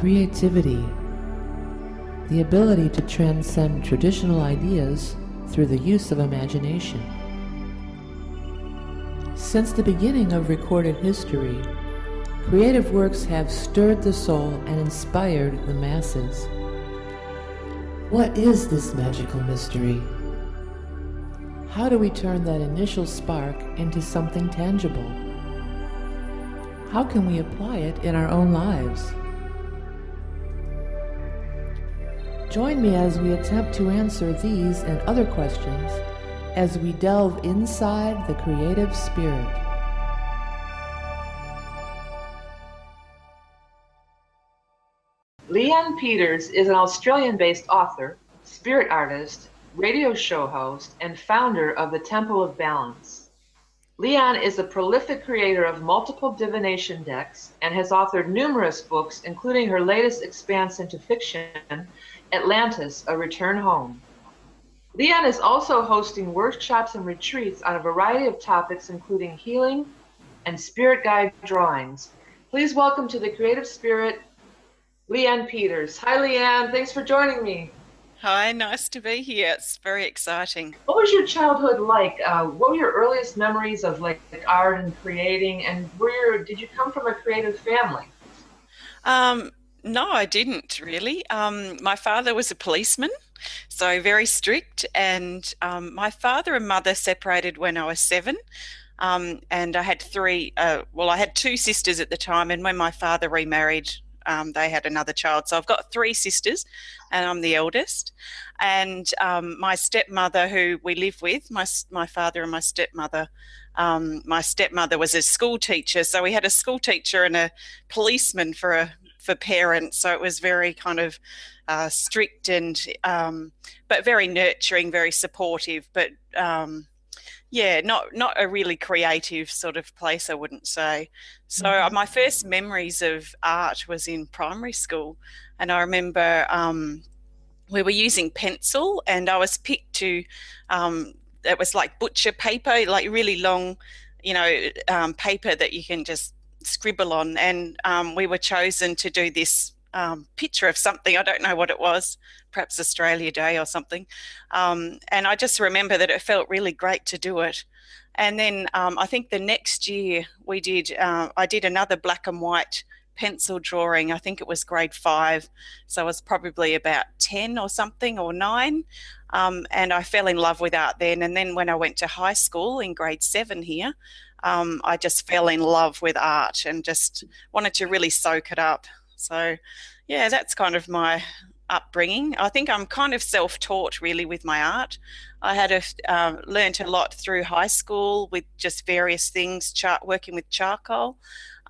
creativity, the ability to transcend traditional ideas through the use of imagination. Since the beginning of recorded history, creative works have stirred the soul and inspired the masses. What is this magical mystery? How do we turn that initial spark into something tangible? How can we apply it in our own lives? Join me as we attempt to answer these and other questions as we delve inside the creative spirit. LeeAnne Peters is an Australian-based author, spirit artist, radio show host, and founder of the Temple of Balance. LeeAnne is a prolific creator of multiple divination decks and has authored numerous books, including her latest expanse into fiction, Atlantis, A Return Home. LeeAnne is also hosting workshops and retreats on a variety of topics, including healing and spirit guide drawings. Please welcome to the creative spirit, LeeAnne Peters. Hi, LeeAnne. Thanks for joining me. Hi, nice to be here. It's very exciting. What was your childhood like? What were your earliest memories of like art and creating? And did you come from a creative family? No, I didn't really. My father was a policeman, so very strict. And my father and mother separated when I was 7. And I had I had 2 sisters at the time. And when my father remarried, they had another child. So I've got 3 sisters and I'm the eldest. And my stepmother, who we live with, my father and my stepmother was a school teacher. So we had a school teacher and a policeman for parents. So it was very kind of strict and but very nurturing, very supportive. But not a really creative sort of place, I wouldn't say. So my first memories of art was in primary school, and I remember we were using pencil, and I was picked to it was like butcher paper, like really long, paper that you can just scribble on, and we were chosen to do this picture of something. I don't know what it was, perhaps Australia Day or something. And I just remember that it felt really great to do it. And then I think the next year I did another black and white pencil drawing. I think it was grade 5. So I was probably about 10 or something, or 9. And I fell in love with art then. And then when I went to high school in grade 7 here, I just fell in love with art and just wanted to really soak it up. So, yeah, that's kind of my upbringing. I think I'm kind of self-taught really with my art. I had learned a lot through high school with just various things, working with charcoal.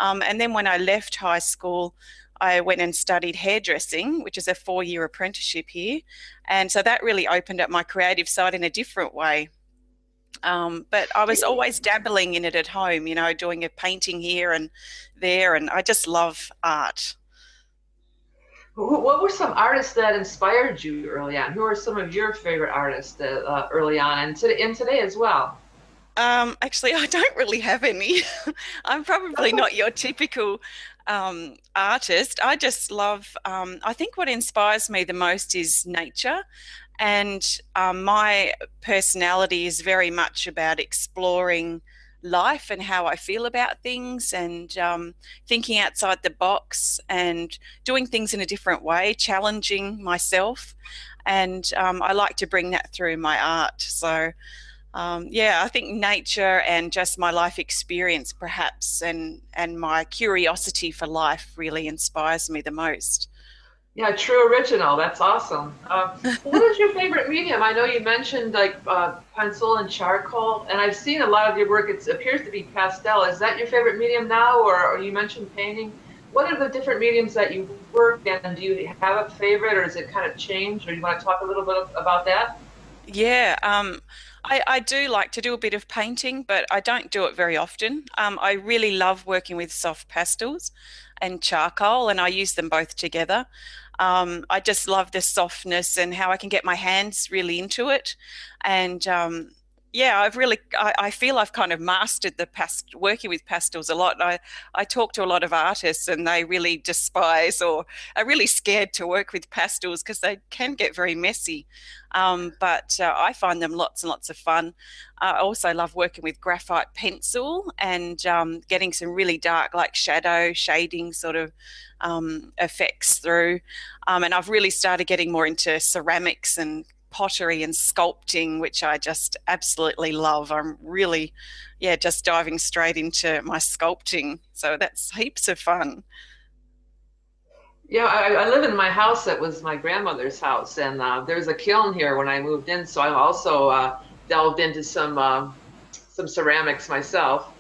And then when I left high school, I went and studied hairdressing, which is a 4-year apprenticeship here. And so that really opened up my creative side in a different way. But I was always dabbling in it at home, doing a painting here and there, and I just love art. What were some artists that inspired you early on? Who are some of your favorite artists early on and today as well? Actually, I don't really have any. I'm probably not your typical artist. I just love, I think what inspires me the most is nature. And my personality is very much about exploring life and how I feel about things, and thinking outside the box and doing things in a different way, challenging myself. And I like to bring that through my art. So, I think nature and just my life experience perhaps and my curiosity for life really inspires me the most. Yeah, true original. That's awesome. What is your favorite medium? I know you mentioned like pencil and charcoal, and I've seen a lot of your work. It appears to be pastel. Is that your favorite medium now, or you mentioned painting? What are the different mediums that you work in, and do you have a favorite, or is it kind of changed, or you want to talk a little bit about that? Yeah, I do like to do a bit of painting, but I don't do it very often. I really love working with soft pastels and charcoal, and I use them both together. I just love the softness and how I can get my hands really into it. And Yeah, I feel I've kind of mastered working with pastels a lot. I talk to a lot of artists and they really despise or are really scared to work with pastels because they can get very messy. But I find them lots and lots of fun. I also love working with graphite pencil and getting some really dark, like shadow, shading sort of effects through. And I've really started getting more into ceramics and pottery and sculpting, which I just absolutely love. I'm really, yeah, just diving straight into my sculpting. So that's heaps of fun. Yeah, I live in my house that was my grandmother's house, and there's a kiln here when I moved in. So I've also delved into some ceramics myself.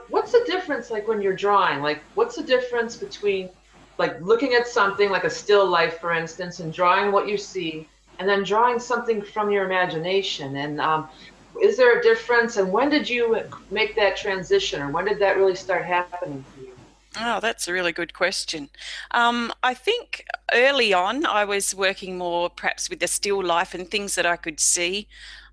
What's the difference, like when you're drawing? Like, what's the difference between like looking at something like a still life, for instance, and drawing what you see, and then drawing something from your imagination? And is there a difference? And when did you make that transition, or when did that really start happening for you? Oh, that's a really good question. I think early on I was working more perhaps with the still life and things that I could see,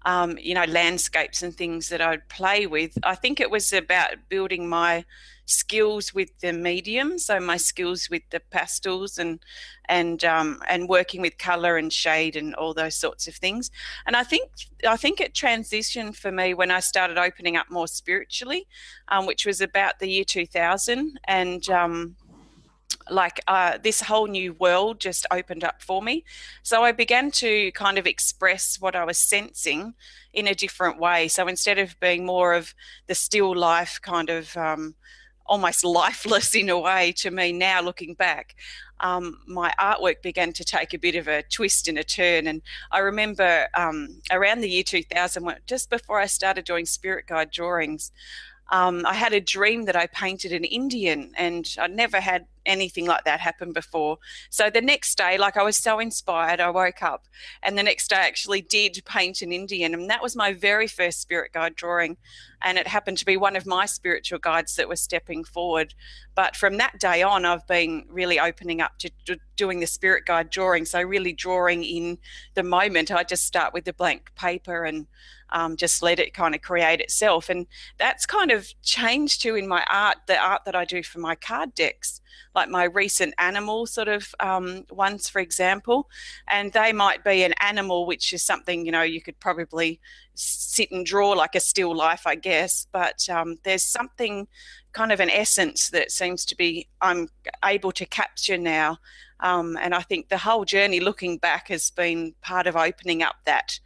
landscapes and things that I'd play with. I think it was about building my skills with the medium, so my skills with the pastels and working with color and shade and all those sorts of things. And I think it transitioned for me when I started opening up more spiritually, which was about the year 2000, and this whole new world just opened up for me. So I began to kind of express what I was sensing in a different way. So instead of being more of the still life kind of almost lifeless in a way to me now looking back, my artwork began to take a bit of a twist and a turn. And I remember around the year 2000, just before I started doing spirit guide drawings, I had a dream that I painted an Indian, and I'd never had anything like that happen before. So the next day, like I was so inspired, I woke up and the next day I actually did paint an Indian. And that was my very first spirit guide drawing. And it happened to be one of my spiritual guides that was stepping forward. But from that day on, I've been really opening up to doing the spirit guide drawing. So really drawing in the moment. I just start with the blank paper and just let it kind of create itself. And that's kind of changed too in my art, the art that I do for my card decks, like my recent animal sort of ones, for example. And they might be an animal, which is something, you could probably sit and draw like a still life, I guess. But there's something kind of an essence that seems to be I'm able to capture now. And I think the whole journey looking back has been part of opening up that,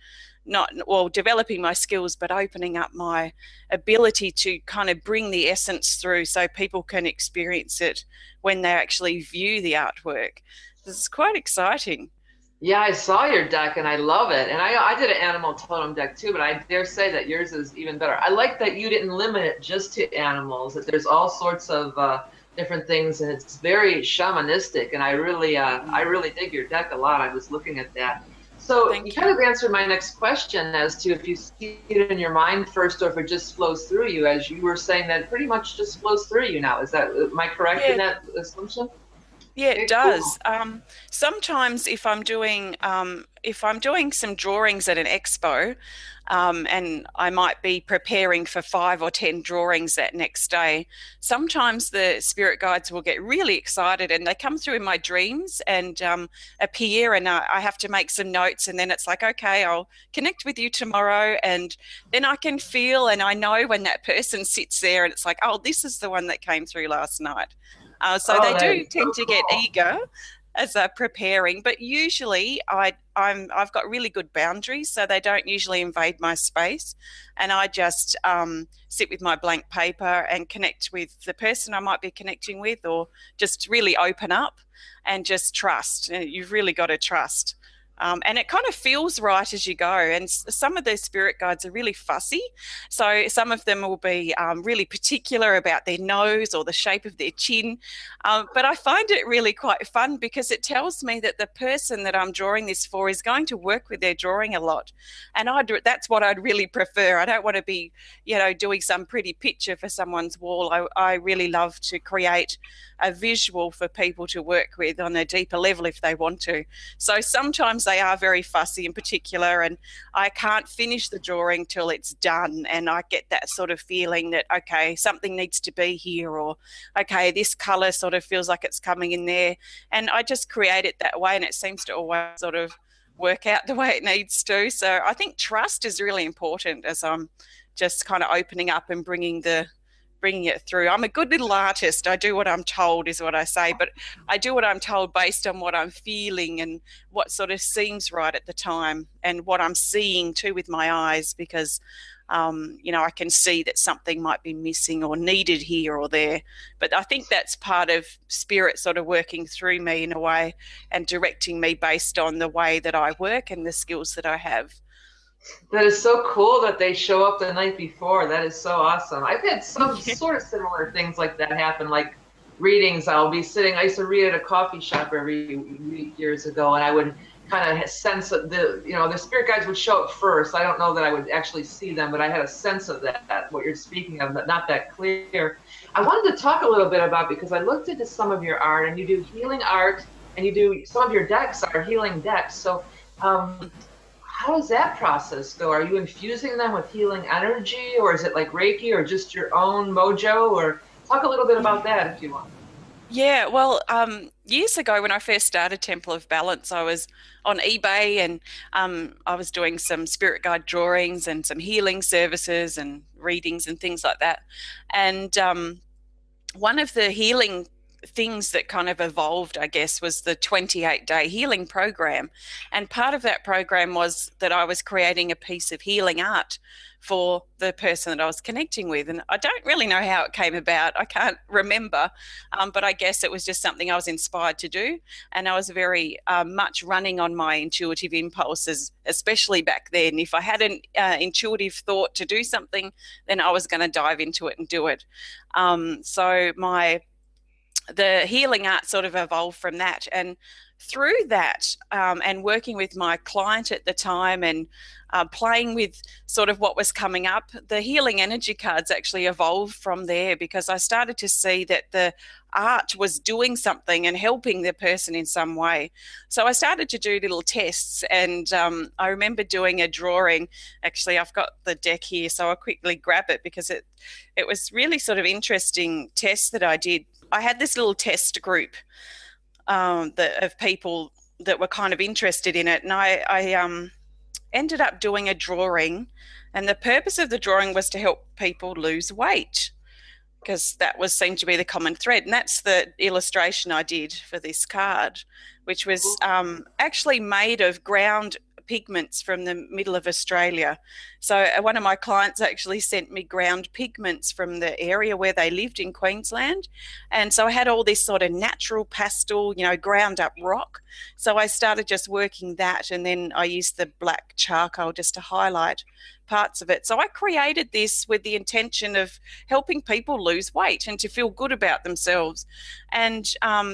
not well developing my skills, but opening up my ability to kind of bring the essence through so people can experience it when they actually view the artwork. This is quite exciting. Yeah, I saw your deck and I love it. And I did an animal totem deck too, but I dare say that yours is even better. I like that you didn't limit it just to animals, that there's all sorts of different things, and it's very shamanistic. And I really dig your deck a lot. I was looking at that. So Thank you you. kind of answered my next question as to if you see it in your mind first or if it just flows through you, as you were saying that it pretty much just flows through you now. Am I correct in Yeah, that assumption? yeah, Okay, it cool. does. Sometimes if I'm doing some drawings at an expo, and I might be preparing for 5 or 10 drawings that next day, sometimes the spirit guides will get really excited and they come through in my dreams and appear, and I have to make some notes. And then it's like, okay, I'll connect with you tomorrow. And then I can feel and I know when that person sits there and it's like, oh, this is the one that came through last night. So Oh, they that do is so tend to get cool. eager as they're preparing, but usually I've got really good boundaries, so they don't usually invade my space, and I just sit with my blank paper and connect with the person I might be connecting with, or just really open up and just trust. You've really got to trust. And it kind of feels right as you go. And some of those spirit guides are really fussy. So some of them will be really particular about their nose or the shape of their chin. But I find it really quite fun because it tells me that the person that I'm drawing this for is going to work with their drawing a lot. And that's what I'd really prefer. I don't want to be, doing some pretty picture for someone's wall. I really love to create a visual for people to work with on a deeper level if they want to. So sometimes sometimes they are very fussy and particular, and I can't finish the drawing till it's done, and I get that sort of feeling that, okay, something needs to be here, or okay, this color sort of feels like it's coming in there, and I just create it that way, and it seems to always sort of work out the way it needs to. So I think trust is really important as I'm just kind of opening up and bringing it through. I'm a good little artist. I do what I'm told is what I say, but I do what I'm told based on what I'm feeling and what sort of seems right at the time, and what I'm seeing too with my eyes, because I can see that something might be missing or needed here or there. But I think that's part of spirit sort of working through me in a way and directing me based on the way that I work and the skills that I have. That is so cool that they show up the night before. That is so awesome. I've had some sort of similar things like that happen, like readings. I used to read at a coffee shop every week years ago, and I would kind of sense that the spirit guides would show up first. I don't know that I would actually see them, but I had a sense of that, what you're speaking of, but not that clear. I wanted to talk a little bit about, because I looked into some of your art, and you do healing art, and you do, some of your decks are healing decks. So how does that process go? Are you infusing them with healing energy, or is it like Reiki, or just your own mojo? Or talk a little bit about that if you want. Yeah, well, years ago when I first started Temple of Balance, I was on eBay, and I was doing some spirit guide drawings and some healing services and readings and things like that. And one of the healing things that kind of evolved, I guess, was the 28-day healing program. And part of that program was that I was creating a piece of healing art for the person that I was connecting with. And I don't really know how it came about. I can't remember, but I guess it was just something I was inspired to do. And I was very much running on my intuitive impulses, especially back then. If I had an intuitive thought to do something, then I was going to dive into it and do it. So the healing art sort of evolved from that. And through that, and working with my client at the time, and playing with sort of what was coming up, the healing energy cards actually evolved from there, because I started to see that the art was doing something and helping the person in some way. So I started to do little tests, and I remember doing a drawing. Actually, I've got the deck here, so I'll quickly grab it, because it was really sort of interesting tests that I did. I had this little test group of people that were kind of interested in it, and I ended up doing a drawing, and the purpose of the drawing was to help people lose weight, because that seemed to be the common thread. And that's the illustration I did for this card, which was actually made of ground pigments from the middle of Australia. So one of my clients actually sent me ground pigments from the area where they lived in Queensland. And so I had all this sort of natural pastel, ground up rock. So I started just working that, and then I used the black charcoal just to highlight parts of it. So I created this with the intention of helping people lose weight and to feel good about themselves. And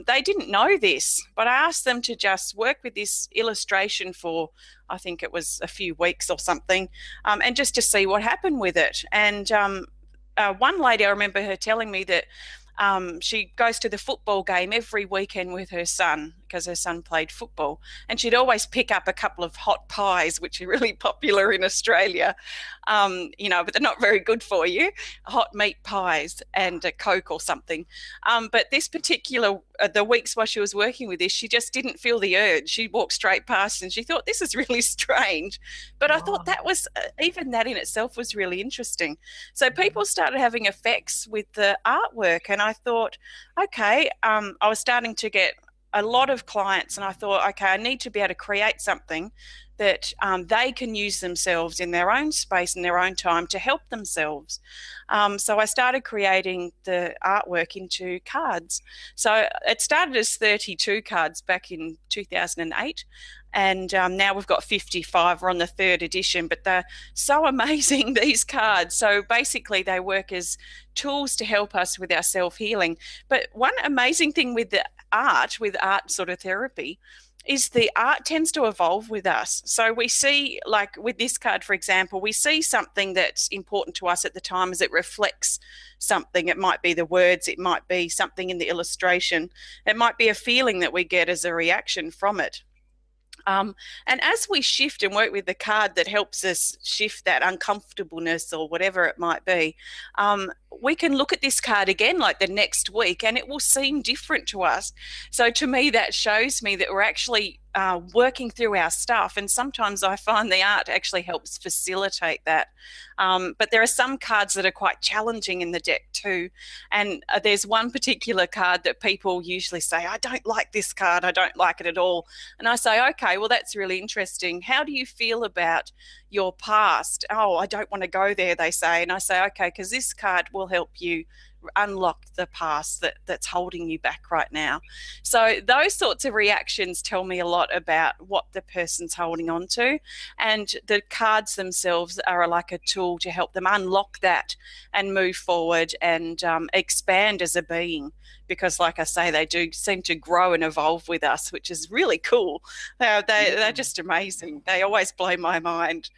they didn't know this, but I asked them to just work with this illustration for, I think it was a few weeks or something, and just to see what happened with it. And one lady, I remember her telling me that she goes to the football game every weekend with her son, because her son played football, and she'd always pick up a couple of hot pies, which are really popular in Australia, but they're not very good for you, hot meat pies and a Coke or something. But this particular, the weeks while she was working with this, she just didn't feel the urge. She walked straight past, and she thought, this is really strange. But I thought that was, even that in itself was really interesting. So people started having effects with the artwork, and I thought, okay, I was starting to get a lot of clients, and I thought, okay, I need to be able to create something that they can use themselves in their own space and their own time to help themselves. So I started creating the artwork into cards. So it started as 32 cards back in 2008. And now we've got 55. We're on the 3rd edition, but they're so amazing, these cards. So basically they work as tools to help us with our self-healing. But one amazing thing with the art, with art sort of therapy, is the art tends to evolve with us. So we see, like with this card, for example, we see something that's important to us at the time as it reflects something. It might be the words, it might be something in the illustration, it might be a feeling that we get as a reaction from it. And as we shift and work with the card that helps us shift that uncomfortableness or whatever it might be, we can look at this card again like the next week and it will seem different to us. So to me, that shows me that we're actually working through our stuff. And sometimes I find the art actually helps facilitate that. But there are some cards that are quite challenging in the deck too. And there's one particular card that people usually say, I don't like this card. I don't like it at all. And I say, okay, well, that's really interesting. How do you feel about your past? Oh, I don't want to go there, they say. And I say, okay, because this card will help you unlock the past that's holding you back right now. So those sorts of reactions tell me a lot about what the person's holding on to, and the cards themselves are like a tool to help them unlock that and move forward and expand as a being, because like I say, they do seem to grow and evolve with us, which is really cool. They're just amazing. They always blow my mind.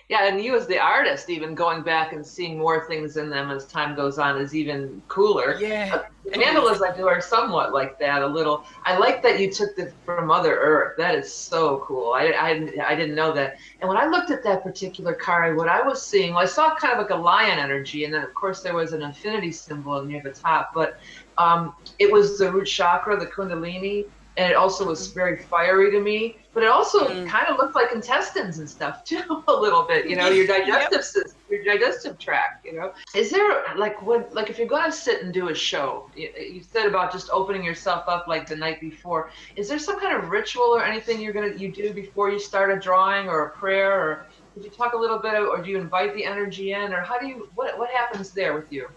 Yeah, and you as the artist, even going back and seeing more things in them as time goes on is even cooler. Yeah. The mandalas I do are somewhat like that, a little. I like that you took it from Mother Earth. That is so cool. I didn't know that. And when I looked at that particular card, what I was seeing, well, I saw kind of like a lion energy, and then of course there was an infinity symbol near the top, but it was the root chakra, the Kundalini, and it also was very fiery to me, but it also kind of looked like intestines and stuff too, a little bit, you know, your digestive system, your digestive tract, you know. Is there, like, if you're going to sit and do a show, you said about just opening yourself up like the night before, is there some kind of ritual or anything you do before you start a drawing or a prayer, or could you talk a little bit, or do you invite the energy in, or what happens there with you?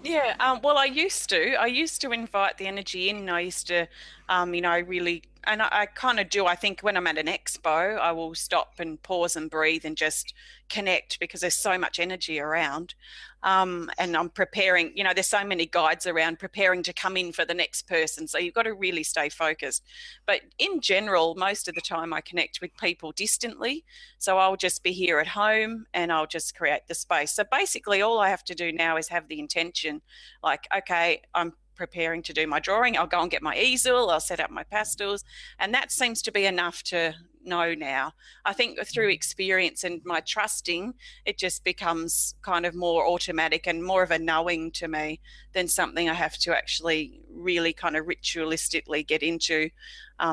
Yeah, well, I used to invite the energy in. I used to, really, and I kind of do. I think when I'm at an expo, I will stop and pause and breathe and just connect, because there's so much energy around. And I'm preparing, there's so many guides around preparing to come in for the next person. So you've got to really stay focused. But in general, most of the time I connect with people distantly. So I'll just be here at home and I'll just create the space. So basically all I have to do now is have the intention, like, okay, I'm preparing to do my drawing. I'll go and get my easel. I'll set up my pastels. And that seems to be enough to know now. I think through experience and my trusting, it just becomes kind of more automatic and more of a knowing to me than something I have to actually really kind of ritualistically get into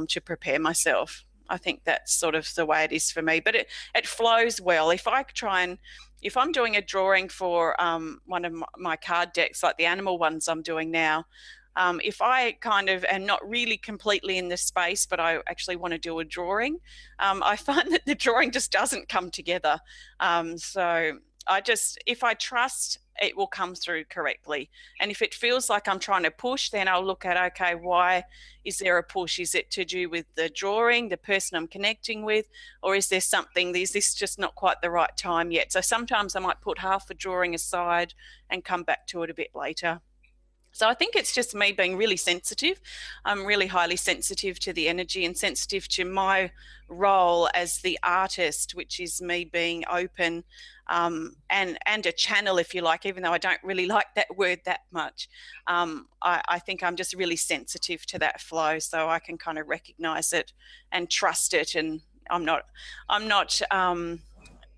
to prepare myself. I think that's sort of the way it is for me, but it flows well. If I'm doing a drawing for one of my card decks, like the animal ones I'm doing now, if I kind of am not really completely in the space, but I actually want to do a drawing, I find that the drawing just doesn't come together. So if I trust, it will come through correctly. And if it feels like I'm trying to push, then I'll look at, okay, why is there a push? Is it to do with the drawing, the person I'm connecting with, or is this just not quite the right time yet? So sometimes I might put half a drawing aside and come back to it a bit later. So I think it's just me being really sensitive. I'm really highly sensitive to the energy and sensitive to my role as the artist, which is me being open and a channel, if you like, even though I don't really like that word that much. I think I'm just really sensitive to that flow, so I can kind of recognize it and trust it. And I'm not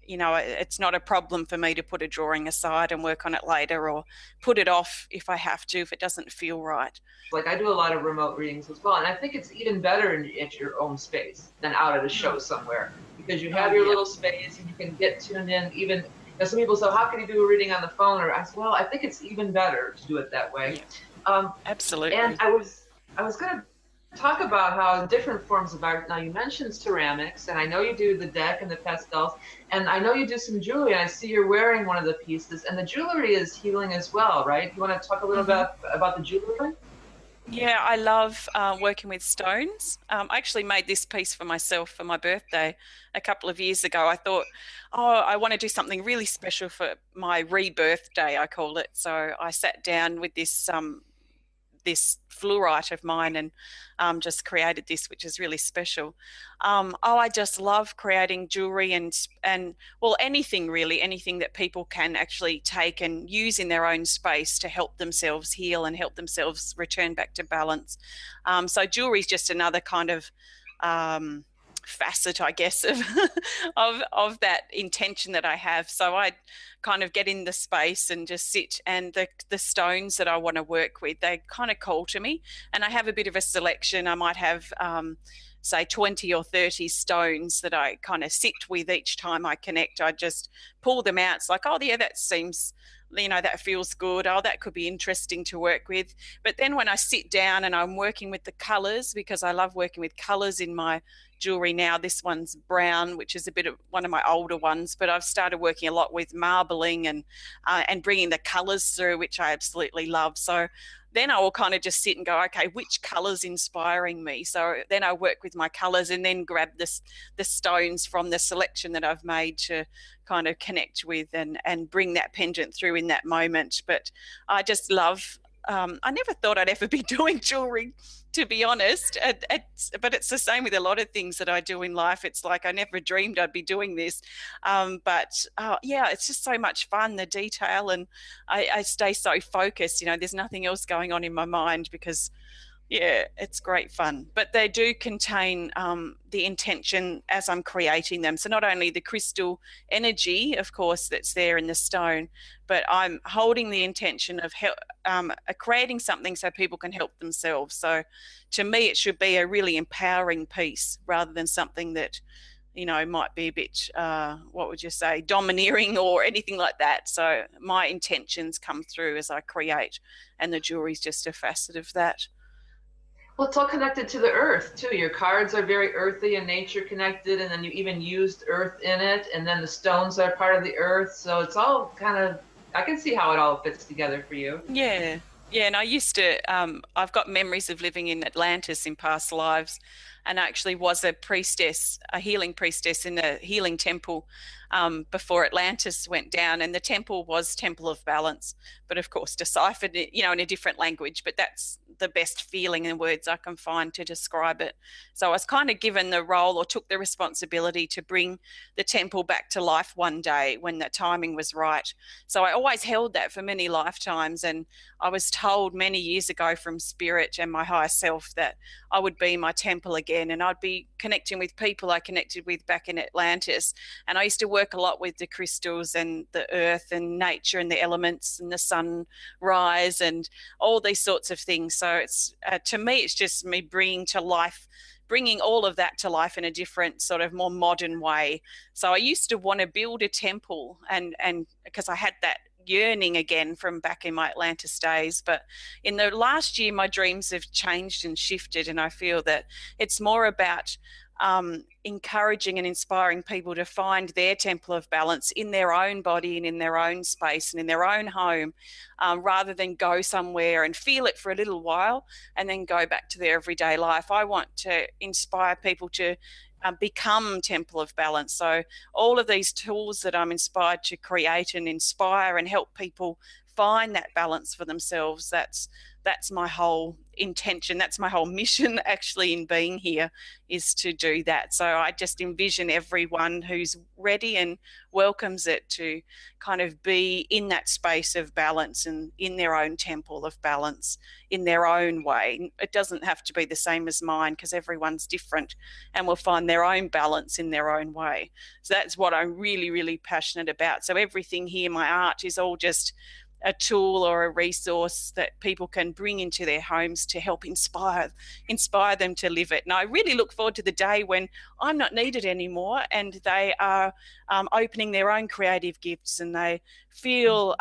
it's not a problem for me to put a drawing aside and work on it later, or put it off if I have to, if it doesn't feel right. Like, I do a lot of remote readings as well, and I think it's even better at your own space than out at a show somewhere, because you have your little space and you can get tuned in. Even some people say, how can you do a reading on the phone? Or I said, well, I think it's even better to do it that way. Absolutely. And I was going to talk about how different forms of art. Now, you mentioned ceramics, and I know you do the deck and the pastels, and I know you do some jewelry, and I see you're wearing one of the pieces, and the jewelry is healing as well, right? You want to talk a little bit about the jewelry? Yeah, I love working with stones. I actually made this piece for myself for my birthday a couple of years ago. I thought, I want to do something really special for my rebirth day, I call it. So I sat down with this fluorite of mine and just created this, which is really special. I just love creating jewelry and well, anything really, anything that people can actually take and use in their own space to help themselves heal and help themselves return back to balance. So jewelry is just another kind of facet, I guess, of of that intention that I have. So I kind of get in the space and just sit, and the stones that I want to work with, they kind of call to me, and I have a bit of a selection. I might have say 20 or 30 stones that I kind of sit with each time I connect. I just pull them out. It's like, oh yeah, that seems, that feels good. Oh, that could be interesting to work with. But then when I sit down and I'm working with the colors, because I love working with colors in my jewelry now. This one's brown, which is a bit of one of my older ones, but I've started working a lot with marbling and bringing the colors through, which I absolutely love. So then I will kind of just sit and go, okay, which color's inspiring me? So then I work with my colors and then grab the stones from the selection that I've made to kind of connect with and bring that pendant through in that moment. But I just love, I never thought I'd ever be doing jewelry, to be honest. But it's the same with a lot of things that I do in life. It's like I never dreamed I'd be doing this. But yeah, it's just so much fun, the detail, and I stay so focused. There's nothing else going on in my mind because, yeah, it's great fun. But they do contain the intention as I'm creating them. So not only the crystal energy, of course, that's there in the stone, but I'm holding the intention of creating something so people can help themselves. So to me, it should be a really empowering piece rather than something that, might be a bit, what would you say, domineering or anything like that. So my intentions come through as I create, and the jewelry is just a facet of that. Well, it's all connected to the earth too. Your cards are very earthy and nature connected, and then you even used earth in it, and then the stones are part of the earth. So it's all kind of, I can see how it all fits together for you. Yeah. Yeah, and I used to, I've got memories of living in Atlantis in past lives, and I actually was a priestess, a healing priestess in a healing temple before Atlantis went down. And the temple was Temple of Balance, but of course deciphered, in a different language. But that's the best feeling and words I can find to describe it. So I was kind of given the role, or took the responsibility, to bring the temple back to life one day when the timing was right. So I always held that for many lifetimes, and I was told many years ago from Spirit and my higher self that I would be my temple again, and I'd be connecting with people I connected with back in Atlantis. And I used to work a lot with the crystals and the earth and nature and the elements and the sunrise and all these sorts of things. So it's to me, it's just me bringing all of that to life in a different sort of more modern way. So I used to want to build a temple, and because I had that yearning again from back in my Atlantis days. But in the last year, my dreams have changed and shifted, and I feel that it's more about encouraging and inspiring people to find their temple of balance in their own body and in their own space and in their own home, rather than go somewhere and feel it for a little while and then go back to their everyday life. I want to inspire people to become Temple of Balance. So all of these tools that I'm inspired to create and inspire and help people find that balance for themselves, that's my whole intention. That's my whole mission actually in being here, is to do that. So I just envision everyone who's ready and welcomes it to kind of be in that space of balance and in their own temple of balance in their own way. It doesn't have to be the same as mine, because everyone's different and will find their own balance in their own way. So that's what I'm really, really passionate about. So everything here, my art, is all just a tool or a resource that people can bring into their homes to help inspire them to live it. And I really look forward to the day when I'm not needed anymore, and they are opening their own creative gifts, and they feel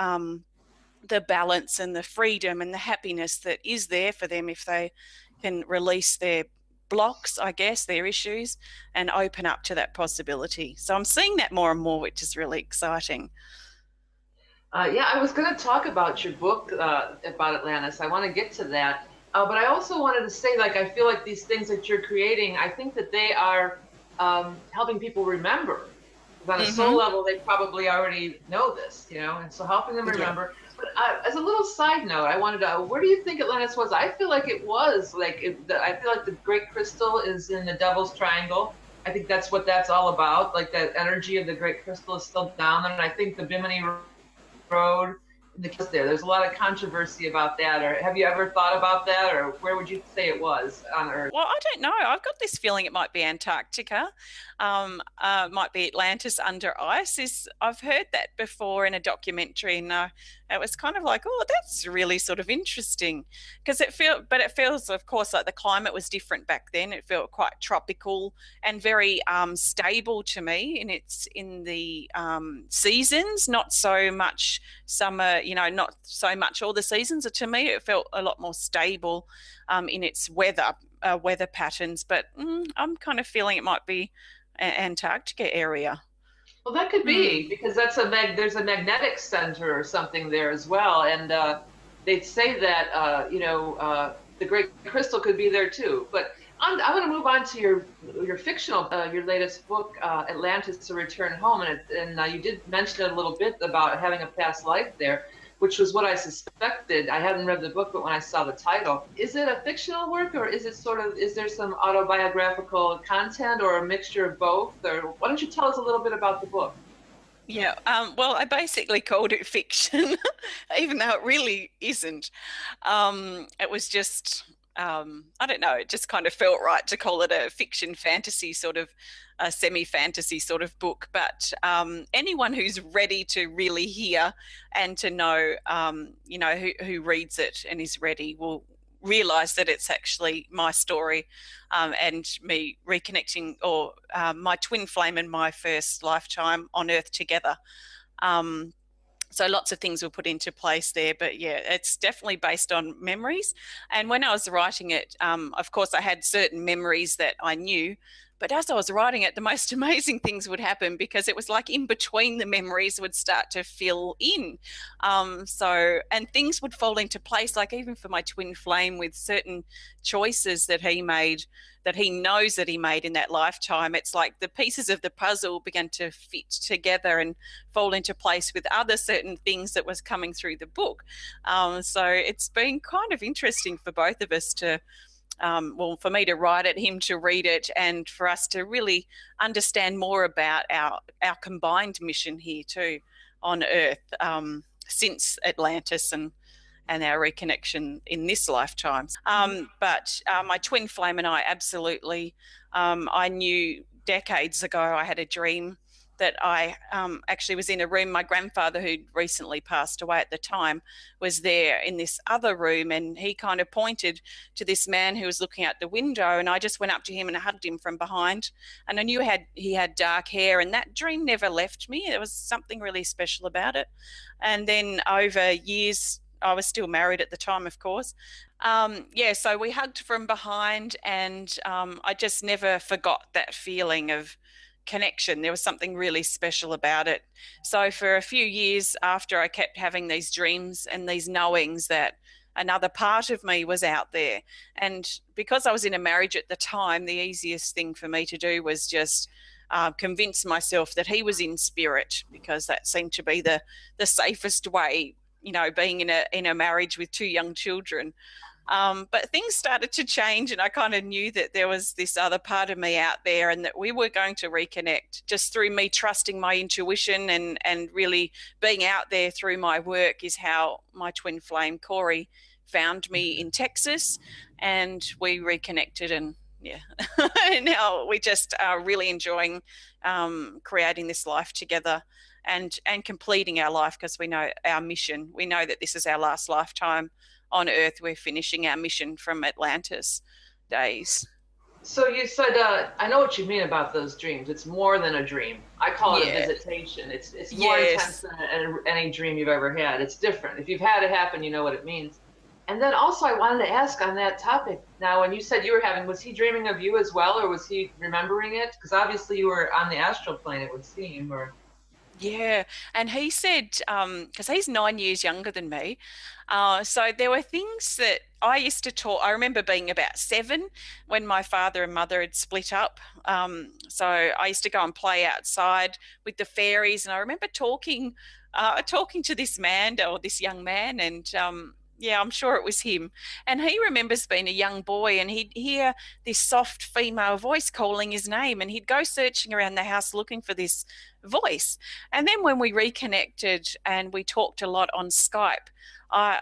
the balance and the freedom and the happiness that is there for them if they can release their blocks, I guess, their issues, and open up to that possibility. So I'm seeing that more and more, which is really exciting. Yeah, I was going to talk about your book about Atlantis. I want to get to that. But I also wanted to say, I feel like these things that you're creating, I think that they are helping people remember. On a soul level, they probably already know this, and so helping them remember. But as a little side note, I wanted to, where do you think Atlantis was? I feel like it was, I feel like the Great Crystal is in the Devil's Triangle. I think that's what that's all about. Like, that energy of the Great Crystal is still down there. And I think the Bimini Road because there's a lot of controversy about that. Or have you ever thought about that, or where would you say it was on Earth? Well, I don't know. I've got this feeling it might be Antarctica, might be Atlantis under ice. I've heard that before in a documentary, and it was kind of like, oh, that's really sort of interesting, because it feels, of course, like the climate was different back then. It felt quite tropical and very stable to me in the seasons, not so much summer, not so much all the seasons. To me, it felt a lot more stable in its weather patterns, but I'm kind of feeling it might be Antarctica area. Well, that could be because there's a magnetic center or something there as well, and they'd say that the Great Crystal could be there too. But I want to move on to your fictional, your latest book, Atlantis: A Return Home, and you did mention it a little bit about having a past life there, which was what I suspected. I hadn't read the book, but when I saw the title, is it a fictional work, or is there some autobiographical content, or a mixture of both? Or why don't you tell us a little bit about the book? Yeah, well, I basically called it fiction, even though it really isn't. It was just, I don't know, it just kind of felt right to call it a fiction fantasy sort of, a semi-fantasy sort of book. But anyone who's ready to really hear and to know, who reads it and is ready will realize that it's actually my story, and me reconnecting, or my twin flame and my first lifetime on Earth together. So lots of things were put into place there, but yeah, it's definitely based on memories. And when I was writing it, of course, I had certain memories that I knew, but as I was writing it, the most amazing things would happen, because it was like in between the memories would start to fill in. And things would fall into place, like even for my twin flame, with certain choices that he made, that he knows that he made in that lifetime. It's like the pieces of the puzzle began to fit together and fall into place with other certain things that was coming through the book. So it's been kind of interesting for both of us to, for me to write it, him to read it, and for us to really understand more about our combined mission here too on Earth, since Atlantis and our reconnection in this lifetime. But my twin flame and I absolutely, I knew decades ago I had a dream that I actually was in a room. My grandfather, who'd recently passed away at the time, was there in this other room, and he kind of pointed to this man who was looking out the window, and I just went up to him and hugged him from behind, and I knew he had dark hair, and that dream never left me. There was something really special about it. And then over years, I was still married at the time, of course. So we hugged from behind, and I just never forgot that feeling of connection. There was something really special about it. So for a few years after, I kept having these dreams and these knowings that another part of me was out there. And because I was in a marriage at the time, the easiest thing for me to do was just convince myself that he was in spirit, because that seemed to be the safest way, being in a marriage with two young children. But things started to change, and I kind of knew that there was this other part of me out there, and that we were going to reconnect just through me trusting my intuition and really being out there through my work. Is how my twin flame, Corey, found me in Texas, and we reconnected, and yeah, and now we just are really enjoying creating this life together and completing our life, because we know our mission. We know that this is our last lifetime on Earth. We're finishing our mission from Atlantis days. So you said, I know what you mean about those dreams. It's more than a dream. I call it a visitation. It's more intense than any dream you've ever had. It's different. If you've had it happen, you know what it means. And then also I wanted to ask on that topic. Now, when you said you were having, was he dreaming of you as well, or was he remembering it? Because obviously you were on the astral plane, it would seem, or... Yeah, and he said, because he's 9 years younger than me, so there were things that I used to talk. I remember being about 7 when my father and mother had split up. So I used to go and play outside with the fairies, and I remember talking to this man, or this young man, and Yeah, I'm sure it was him. And he remembers being a young boy and he'd hear this soft female voice calling his name and he'd go searching around the house looking for this voice. And then when we reconnected and we talked a lot on Skype,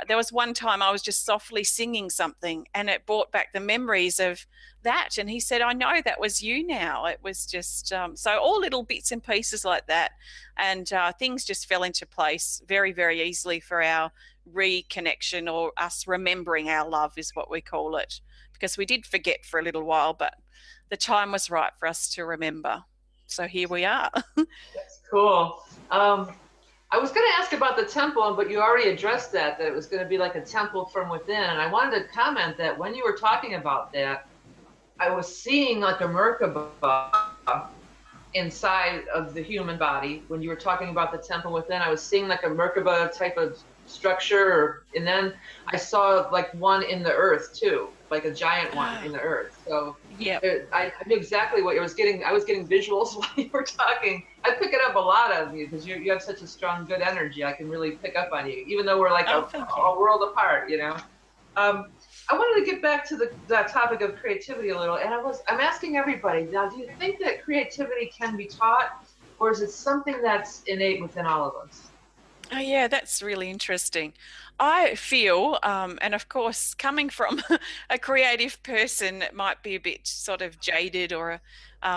there was one time I was just softly singing something and it brought back the memories of that. And he said, I know that was you now. It was just so all little bits and pieces like that. And things just fell into place very, very easily for our reconnection, or us remembering our love is what we call it, because we did forget for a little while, but the time was right for us to remember. So here we are. That's cool. I was going to ask about the temple, but you already addressed that it was going to be like a temple from within. And I wanted to comment that when you were talking about that, I was seeing like a Merkaba inside of the human body. When you were talking about the temple within, I was seeing like a Merkaba type of structure, and then I saw like one in the earth too, like a giant one in the earth. So yeah, I knew exactly what I was getting. I was getting visuals while you were talking. I pick it up a lot of you because you have such a strong, good energy. I can really pick up on you, even though we're like a world apart, you know. I wanted to get back to the topic of creativity a little, and I'm asking everybody now, do you think that creativity can be taught, or is it something that's innate within all of us? Oh, yeah, that's really interesting. I feel, and of course, coming from a creative person, it might be a bit sort of jaded or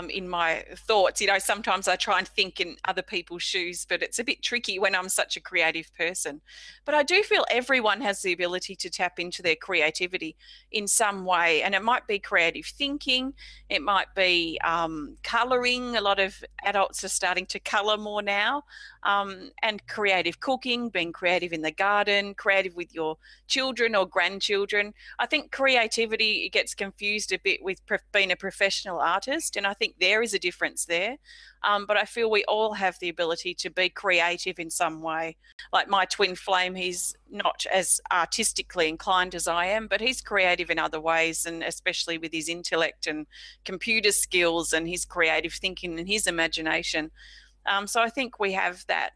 in my thoughts. You know, sometimes I try and think in other people's shoes, but it's a bit tricky when I'm such a creative person. But I do feel everyone has the ability to tap into their creativity in some way. And it might be creative thinking, it might be colouring. A lot of adults are starting to colour more now. And creative cooking, being creative in the garden, creative with your children or grandchildren. I think creativity gets confused a bit with being a professional artist, and I think there is a difference there. But I feel we all have the ability to be creative in some way. Like my twin flame, he's not as artistically inclined as I am, but he's creative in other ways, and especially with his intellect and computer skills and his creative thinking and his imagination. So I think we have that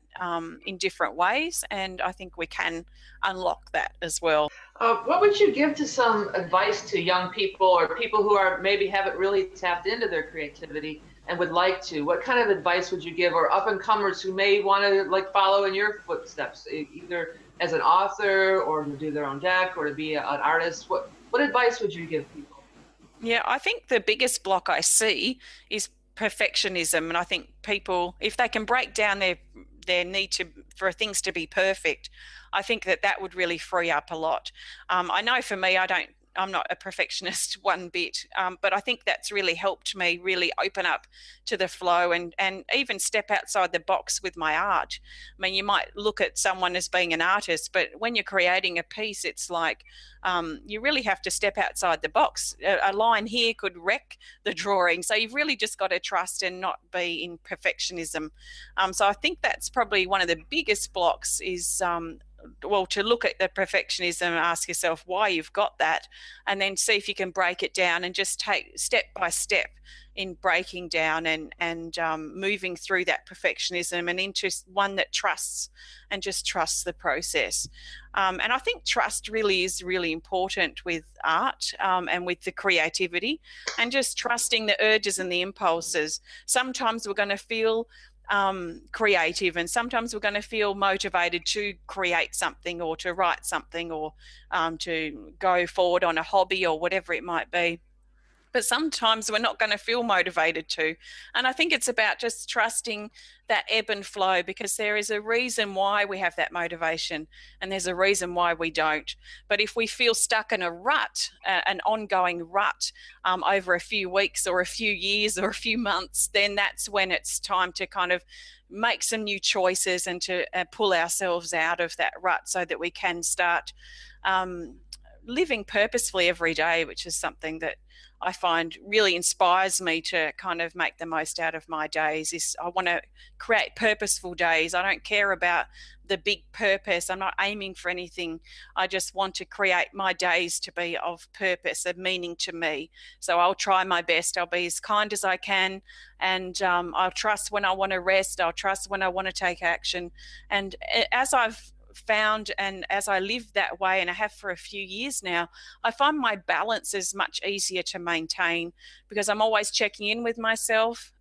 in different ways, and I think we can unlock that as well. What would you give to some advice to young people or people who are maybe haven't really tapped into their creativity and would like to? What kind of advice would you give, or up and comers who may want to like follow in your footsteps, either as an author or to do their own deck or to be an artist? What advice would you give people? Yeah, I think the biggest block I see is perfectionism, and I think people, if they can break down their need to for things to be perfect, I think that would really free up a lot. I know for me, I'm not a perfectionist one bit, but I think that's really helped me really open up to the flow and even step outside the box with my art. I mean, you might look at someone as being an artist, but when you're creating a piece, it's like you really have to step outside the box. A line here could wreck the drawing. So you've really just got to trust and not be in perfectionism. So I think that's probably one of the biggest blocks is well, to look at the perfectionism and ask yourself why you've got that, and then see if you can break it down and just take step by step in breaking down and moving through that perfectionism and into one that trusts and just trusts the process. And I think trust really is really important with art and with the creativity, and just trusting the urges and the impulses. Sometimes we're going to feel creative, and sometimes we're going to feel motivated to create something or to write something or to go forward on a hobby or whatever it might be. But sometimes we're not going to feel motivated to. And I think it's about just trusting that ebb and flow, because there is a reason why we have that motivation and there's a reason why we don't. But if we feel stuck in a rut, an ongoing rut over a few weeks or a few years or a few months, then that's when it's time to kind of make some new choices and to pull ourselves out of that rut so that we can start living purposefully every day, which is something that I find really inspires me to kind of make the most out of my days. Is I want to create purposeful days. I don't care about the big purpose. I'm not aiming for anything. I just want to create my days to be of purpose, of meaning to me. So I'll try my best. I'll be as kind as I can, and I'll trust when I want to rest. I'll trust when I want to take action. And as I've found, and as I live that way, and I have for a few years now, I find my balance is much easier to maintain because I'm always checking in with myself.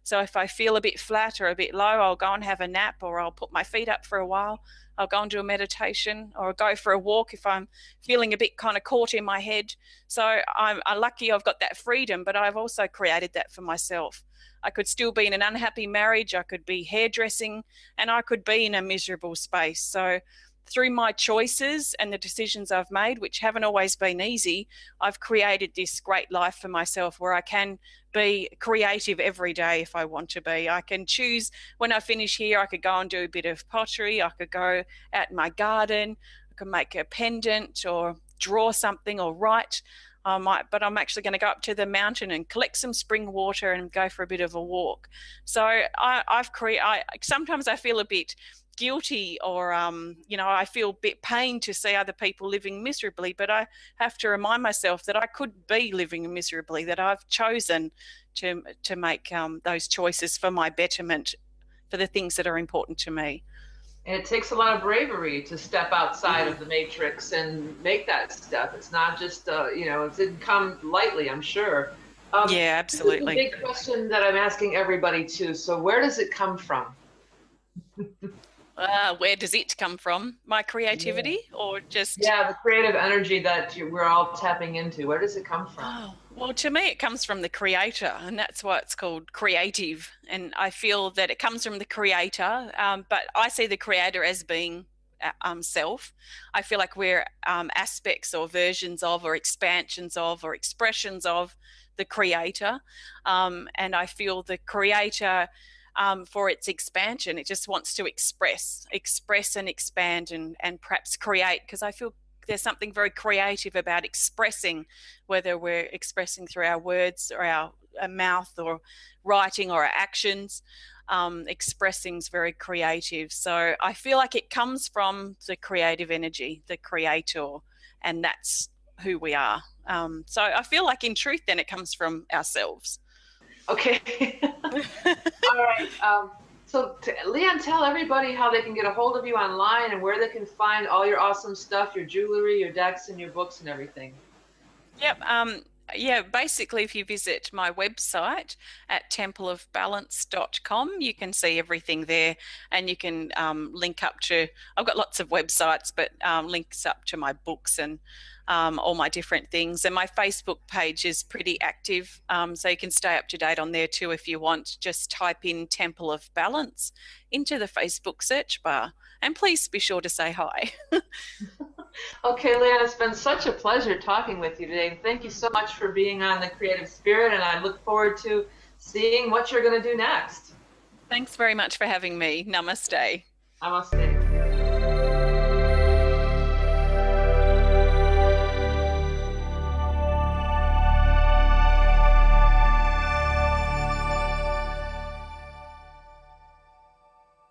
So if I feel a bit flat or a bit low, I'll go and have a nap, or I'll put my feet up for a while. I'll go and do a meditation, or go for a walk if I'm feeling a bit kind of caught in my head. So I'm lucky I've got that freedom, but I've also created that for myself. I could still be in an unhappy marriage, I could be hairdressing, and I could be in a miserable space. So through my choices and the decisions I've made, which haven't always been easy, I've created this great life for myself where I can be creative every day if I want to be. I can choose when I finish here, I could go and do a bit of pottery, I could go out in my garden, I could make a pendant or draw something or write. But I'm actually going to go up to the mountain and collect some spring water and go for a bit of a walk. So sometimes I feel a bit guilty, or I feel a bit pain to see other people living miserably, but I have to remind myself that I could be living miserably, that I've chosen to make those choices for my betterment, for the things that are important to me. And it takes a lot of bravery to step outside of the matrix and make that step. It's not just, it didn't come lightly, I'm sure. Yeah, absolutely. This is a big question that I'm asking everybody too. So where does it come from? Where does it come from? My creativity, or just... Yeah, the creative energy that we're all tapping into. Where does it come from? Oh, well, to me, it comes from the creator, and that's why it's called creative. And I feel that it comes from the creator, but I see the creator as being self. I feel like we're aspects or versions of, or expansions of, or expressions of the creator. And I feel the creator... for its expansion, it just wants to express and expand and perhaps create, because I feel there's something very creative about expressing, whether we're expressing through our words or our mouth or writing or our actions. Expressing is very creative. So I feel like it comes from the creative energy, the creator, and that's who we are. So I feel like in truth then it comes from ourselves. Okay. All right. So LeeAnne, tell everybody how they can get a hold of you online and where they can find all your awesome stuff, your jewelry, your decks, and your books and everything. Yep. Basically, if you visit my website at templeofbalance.com, you can see everything there, and you can link up to, I've got lots of websites, but links up to my books and all my different things. And my Facebook page is pretty active, so you can stay up to date on there too if you want. Just type in Temple of Balance into the Facebook search bar, and please be sure to say hi. Okay, LeeAnne, it's been such a pleasure talking with you today. Thank you so much for being on The Creative Spirit, and I look forward to seeing what you're going to do next. Thanks very much for having me. Namaste. Namaste.